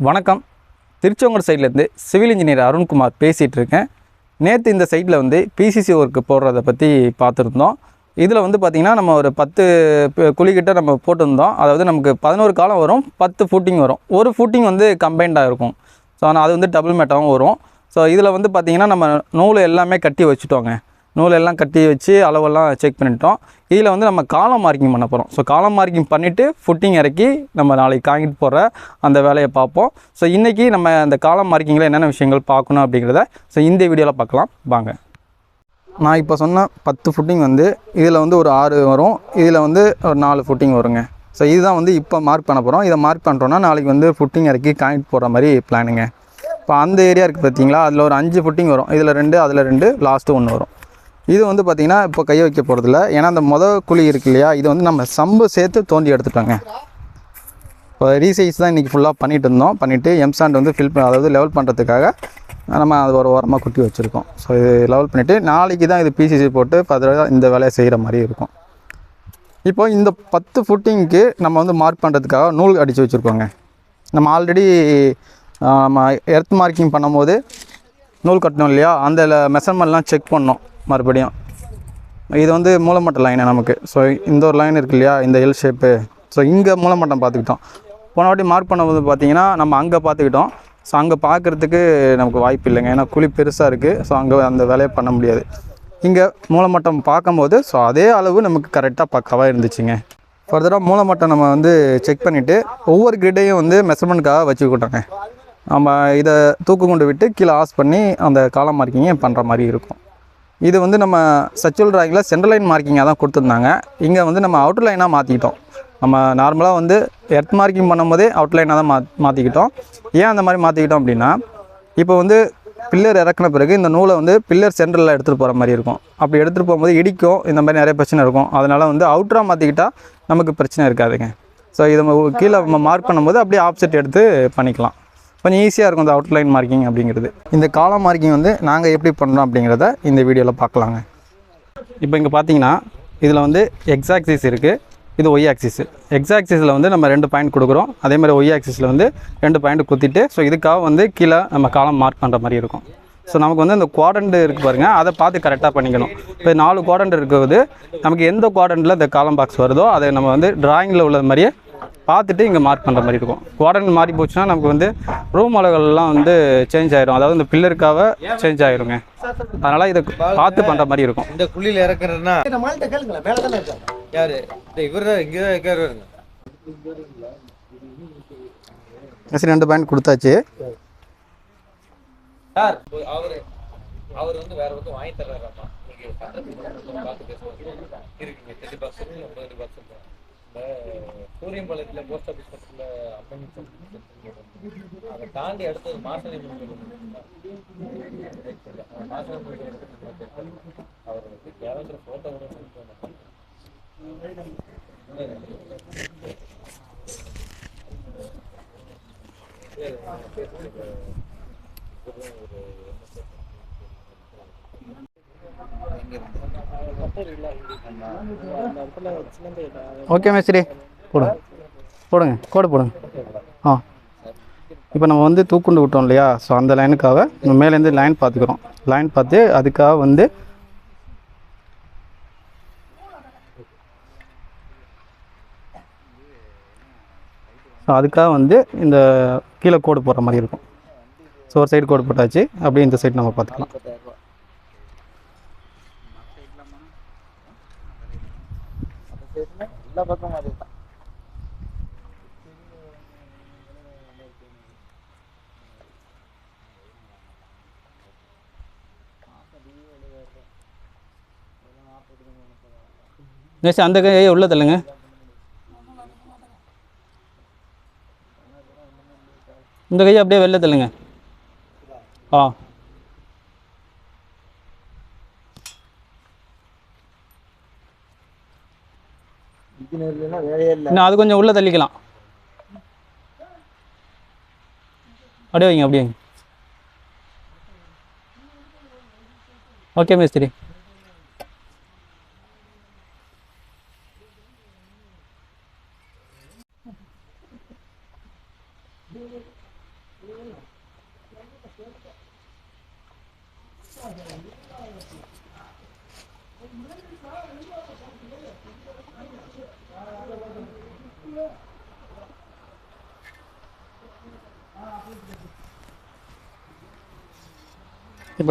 வணக்கம். திருச்செங்கோடு சைட்லேருந்து civil engineer Arunkumar பேசிகிட்டு இருக்கேன். நேற்று இந்த சைட்டில் வந்து பிசிசி ஒர்க்கு போடுறத பற்றி பார்த்துருந்தோம். இதில் வந்து பார்த்திங்கன்னா நம்ம ஒரு 10 குழிக்கிட்ட நம்ம போட்டிருந்தோம். அதாவது நமக்கு 11 காலம் வரும், 10 ஃபூட்டிங் வரும். ஒரு ஃபூட்டிங் வந்து கம்பைண்டாக இருக்கும். ஸோ ஆனால் அது வந்து டபுள் மேட்டாகவும் வரும். ஸோ இதில் வந்து பார்த்திங்கன்னா நம்ம நூல் எல்லாமே கட்டி வச்சுட்டோங்க. நூல் எல்லாம் கட்டி வச்சு அளவெல்லாம் செக் பண்ணிட்டோம். இதில் வந்து நம்ம காலம் மார்க்கிங் பண்ண போகிறோம். ஸோ காலம் மார்க்கிங் பண்ணிவிட்டு ஃபுட்டிங் இறக்கி நம்ம நாளைக்கு காங்கிட்டு போகிற அந்த வேலையை பார்ப்போம். ஸோ இன்றைக்கி நம்ம அந்த காலம் மார்க்கிங்கில் என்னென்ன விஷயங்கள் பார்க்கணும் அப்படிங்கிறத இந்த வீடியோவில் பார்க்கலாம் வாங்க. நான் இப்போ சொன்ன 10 ஃபுட்டிங் வந்து இதில் வந்து ஒரு 6 வரும், இதில் வந்து ஒரு 4 ஃபுட்டிங் வருங்க. ஸோ இதுதான் வந்து இப்போ மார்க் பண்ண போகிறோம். இதை மார்க் பண்ணுறோன்னா நாளைக்கு வந்து ஃபுட்டிங் இறக்கி காங்கிட்டு போகிற மாதிரி பிளானுங்க. இப்போ அந்த ஏரியா இருக்குது பார்த்தீங்களா, அதில் ஒரு 5 ஃபுட்டிங் வரும். இதில் 2, அதில் 2, லாஸ்ட்டு 1 வரும். இது வந்து பார்த்திங்கன்னா இப்போ கையை வைக்க போகிறதில்ல. ஏன்னா அந்த குழி இருக்கு இல்லையா, இது வந்து நம்ம சம்பு சேர்த்து தோண்டி எடுத்துட்டோங்க. இப்போ ரீசைஸ் தான் இன்றைக்கி ஃபுல்லாக பண்ணிகிட்டு இருந்தோம். பண்ணிவிட்டு எம்சாண்ட் வந்து அதாவது லெவல் பண்ணுறதுக்காக நம்ம அது ஒரு ஓரமாக குட்டி வச்சுருக்கோம். ஸோ இது லெவல் பண்ணிவிட்டு நாளைக்கு தான் இது பிசிசி போட்டு ஃபர்தராக இந்த வேலையை செய்கிற மாதிரி இருக்கும். இப்போ இந்த 10 ஃபுட்டிங்க்கு நம்ம வந்து மார்க் பண்ணுறதுக்காக நூல் அடித்து வச்சுருக்கோங்க. நம்ம ஆல்ரெடி நம்ம எர்த் மார்க்கிங் பண்ணும்போது நூல் கட்டணும் இல்லையா, அந்த மெஷர்மெண்ட்லாம் செக் பண்ணோம். மறுபடியும் இது வந்து மூலமட்ட லைனு நமக்கு. ஸோ இந்த ஒரு லைன் இருக்கு இல்லையா, இந்த எல் ஷேப்பு. ஸோ இங்கே மூலமட்டம் பார்த்துக்கிட்டோம். போன வாட்டி மார்க் பண்ணும்போது பார்த்திங்கன்னா நம்ம அங்கே பார்த்துக்கிட்டோம். ஸோ அங்கே பார்க்குறதுக்கு நமக்கு வாய்ப்பு இல்லைங்க, ஏன்னா குழி பெருசாக இருக்குது. ஸோ அங்கே அந்த வேலையை பண்ண முடியாது. இங்கே மூலமட்டம் பார்க்கும்போது ஸோ அதே அளவு நமக்கு கரெக்டாக பக்காவாக இருந்துச்சுங்க. ஃபர்தராக மூலமட்டம் நம்ம வந்து செக் பண்ணிவிட்டு ஒவ்வொரு கிரிட்டையும் வந்து மெஷர்மெண்ட்டுக்காக வச்சுக்கிட்டோங்க. நம்ம இதை தூக்கு கொண்டு விட்டு கீழே ஆஸ் பண்ணி அந்த காலம் மார்க்கிங்கை பண்ணுற மாதிரி இருக்கும். இது வந்து நம்ம சச்சுவல் டிராயிங்கில் சென்ட்ரல் லைன் மார்க்கிங்காக தான் கொடுத்துருந்தாங்க. இங்கே வந்து நம்ம அவுட்டர் லைனாக மாற்றிக்கிட்டோம். நம்ம நார்மலாக வந்து எர்த் மார்க்கிங் பண்ணும்போதே அவுட் லைனாக தான் மாற்றிக்கிட்டோம். ஏன் அந்த மாதிரி மாற்றிக்கிட்டோம் அப்படின்னா, இப்போ வந்து பில்லர் இறக்குன பிறகு இந்த நூலை வந்து பில்லர் சென்டரில் எடுத்துகிட்டு போகிற மாதிரி இருக்கும். அப்படி எடுத்துகிட்டு போகும்போது இடிக்கும், இந்த மாதிரி நிறைய பிரச்சனை இருக்கும். அதனால் வந்து அவுட்டராக மாற்றிக்கிட்டால் நமக்கு பிரச்சனை இருக்காதுங்க. ஸோ இதை கீழே நம்ம மார்க் பண்ணும்போது அப்படியே ஆப்செட் எடுத்து பண்ணிக்கலாம். கொஞ்சம் ஈஸியாக இருக்கும் இந்த அவுட் லைன் மார்க்கிங் அப்படிங்கிறது. இந்த காலம் மார்க்கிங் வந்து நாங்கள் எப்படி பண்ணுறோம் அப்படிங்கிறத இந்த வீடியோவில் பார்க்கலாங்க. இப்போ இங்கே பார்த்தீங்கன்னா இதில் வந்து எக்ஸ் ஆக்சிஸ் இருக்குது, இது ஒய் ஆக்சிஸ். எக்ஸ் ஆக்சிஸில் வந்து நம்ம 2 பாயிண்ட் கொடுக்குறோம். அதேமாதிரி ஒய் ஆக்சிஸில் வந்து 2 பாயிண்ட் குத்திட்டு ஸோ இதுக்காக வந்து கீழே நம்ம காலம் மார்க் பண்ணுற மாதிரி இருக்கும். ஸோ நமக்கு வந்து இந்த குவாட்ரண்ட் இருக்குது பாருங்கள், அதை பார்த்து கரெக்டாக பண்ணிக்கணும். இப்போ 4 குவாட்ரண்ட் இருக்குது, நமக்கு எந்த குவாட்ரண்ட்டில் இந்த காலம் பாக்ஸ் வருதோ அதை நம்ம வந்து டிராயிங்கில் உள்ள மாதிரியே பார்த்துட்டு இங்கே மார்க் பண்ணுற மாதிரி இருக்கும். குவாட்ரண்ட் மாறி போச்சுன்னா நமக்கு வந்து ரூம் அளவுகள்லாம் வந்து சேஞ்ச் ஆகிரும், அதாவது இந்த பில்லருக்காக சேஞ்ச் ஆகிருங்க. அதனால் இதை பார்த்து பண்ணுற மாதிரி இருக்கும். இந்த குழியில் இறக்குறதுனா யார் இவர் இங்கே தான் 2 பாயிண்ட் கொடுத்தாச்சு. சார் அவர் வந்து வேற பக்கம் வாங்கி தர்றாராமா, நீங்கள் பார்த்து பேசுவாங்க இருக்குங்க. 10 பாக்ஸ் 9 பாக்ஸ் இந்த சூரியம்பாளையத்தில் போஸ்ட் ஆஃபீஸ் பக்கத்தில் அம்மன் அதை தாண்டி அடுத்தது மாசனை அவர் வந்து கேரள ஃபோட்டோ கூட ஓகே மேஸ்திரி, போடுங்க போடுங்க கோடு போடுங்க. இப்போ நம்ம வந்து தூக்குண்டு விட்டோம் இல்லையா, ஸோ அந்த லைனுக்காக நம்ம மேலேருந்து லைன் பார்த்துக்குறோம். லைன் பார்த்து அதுக்காக வந்து இந்த கீழே கோடு போடுற மாதிரி இருக்கும். ஸோ ஒரு சைடு கோடு போட்டாச்சு, அப்படியே இந்த சைடு நம்ம பார்த்துக்கலாம். எல்லா பக்கமும் அது தான். அந்த கையை உள்ள தள்ளுங்க. இந்த கையை அப்படியே வெளில தள்ளுங்க. இன்னும் அது கொஞ்சம் உள்ளே தள்ளிக்கலாம். அப்படியே வைங்க, அப்படியே வைங்க. ஓகே மேஸ்திரி. இப்போ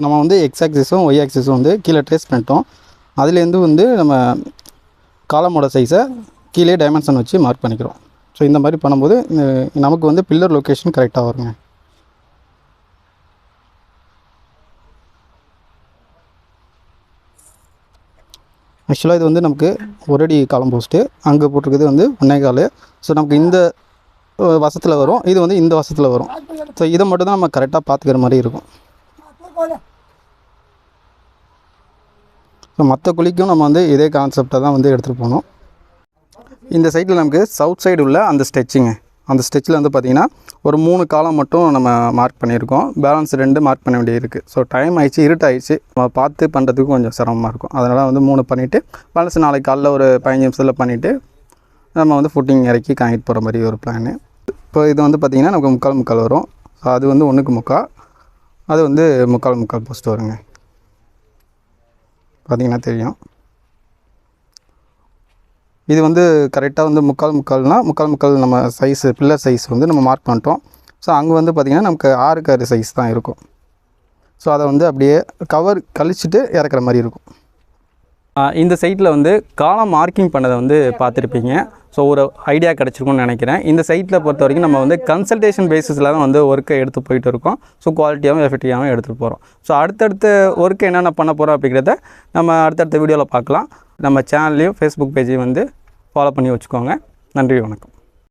நம்ம வந்து எக்ஸ் ஆக்சிஸும் ஒய் ஆக்சிஸும் வந்து கீழே ட்ரேஸ் பண்ணிட்டோம். அதுலேருந்து வந்து நம்ம காலமோட சைஸை கீழே டைமென்ஷன் வச்சு மார்க் பண்ணிக்கிறோம். ஸோ இந்த மாதிரி பண்ணும்போது நமக்கு வந்து பில்லர் லொக்கேஷன் கரெக்டாக வருங்க. ஆக்சுவலாக இது வந்து நமக்கு ஒரு அடி காலம் போஸ்ட்டு, அங்கே போட்டிருக்கிறது வந்து 1.25. ஸோ நமக்கு இந்த வசத்தில் வரும், இது வந்து இந்த வசத்தில் வரும். ஸோ இதை மட்டும் தான் நம்ம கரெக்டாக பார்த்துக்கிற மாதிரி இருக்கும். ஸோ மற்ற குழிக்கும் நம்ம வந்து இதே கான்செப்டை தான் வந்து எடுத்துகிட்டு போகணும். இந்த சைட்டில் நமக்கு சவுத் சைடு உள்ள அந்த ஸ்டெச்சிங்க, அந்த ஸ்டெச்சில் வந்து பார்த்திங்கன்னா ஒரு 3 காலம் மட்டும் நம்ம மார்க் பண்ணியிருக்கோம். பேலன்ஸ் 2 மார்க் பண்ண வேண்டியது இருக்குது. ஸோ டைம் ஆயிடுச்சு, இருட்டாயிடுச்சு, நம்ம பார்த்து பண்ணுறதுக்கு கொஞ்சம் சிரமமாக இருக்கும். அதனால் வந்து 3 பண்ணிவிட்டு பேலன்ஸ் நாளைக்கு காலைல ஒரு 15 நிமிஷத்தில் பண்ணிவிட்டு நம்ம வந்து ஃபுட்டிங் இறக்கி காங்கிட்டு போகிற மாதிரி ஒரு பிளானு. இப்போ இது வந்து பார்த்திங்கன்னா நமக்கு முக்கால் வரும். ஸோ அது வந்து 1க்கு 3/4, அது வந்து முக்கால் போஸ்ட் வருங்க. பார்த்திங்கன்னா தெரியும். இது வந்து கரெக்டாக வந்து முக்கால் நம்ம சைஸு பில்லர் சைஸ் வந்து நம்ம மார்க் பண்ணிட்டோம். ஸோ அங்கே வந்து பார்த்திங்கன்னா நமக்கு 6க்கு 6 சைஸ் தான் இருக்கும். ஸோ அதை வந்து அப்படியே கவர் கழிச்சிட்டு இறக்குற மாதிரி இருக்கும். இந்த சைட்டில் வந்து காலம் மார்க்கிங் பண்ணதை வந்து பார்த்துருப்பீங்க. ஸோ ஒரு ஐடியா கிடச்சிருக்கும்னு நினைக்கிறேன். இந்த சைட்டில் பொறுத்த வரைக்கும் நம்ம வந்து கன்சல்டேஷன் பேசிஸில் தான் வந்து ஒர்க்கை எடுத்து போயிட்டு இருக்கோம். ஸோ குவாலிட்டியாகவும் எஃபெக்டிவாகவும் எடுத்துகிட்டு போகிறோம். ஸோ அடுத்தடுத்த ஒர்க்கு என்னென்ன பண்ண போகிறோம் அப்படிங்கிறத நம்ம அடுத்தடுத்த வீடியோவில் பார்க்கலாம். நம்ம சேனல்லையும் ஃபேஸ்புக் பேஜையும் வந்து ஃபாலோ பண்ணி வச்சுக்கோங்க. நன்றி, வணக்கம்.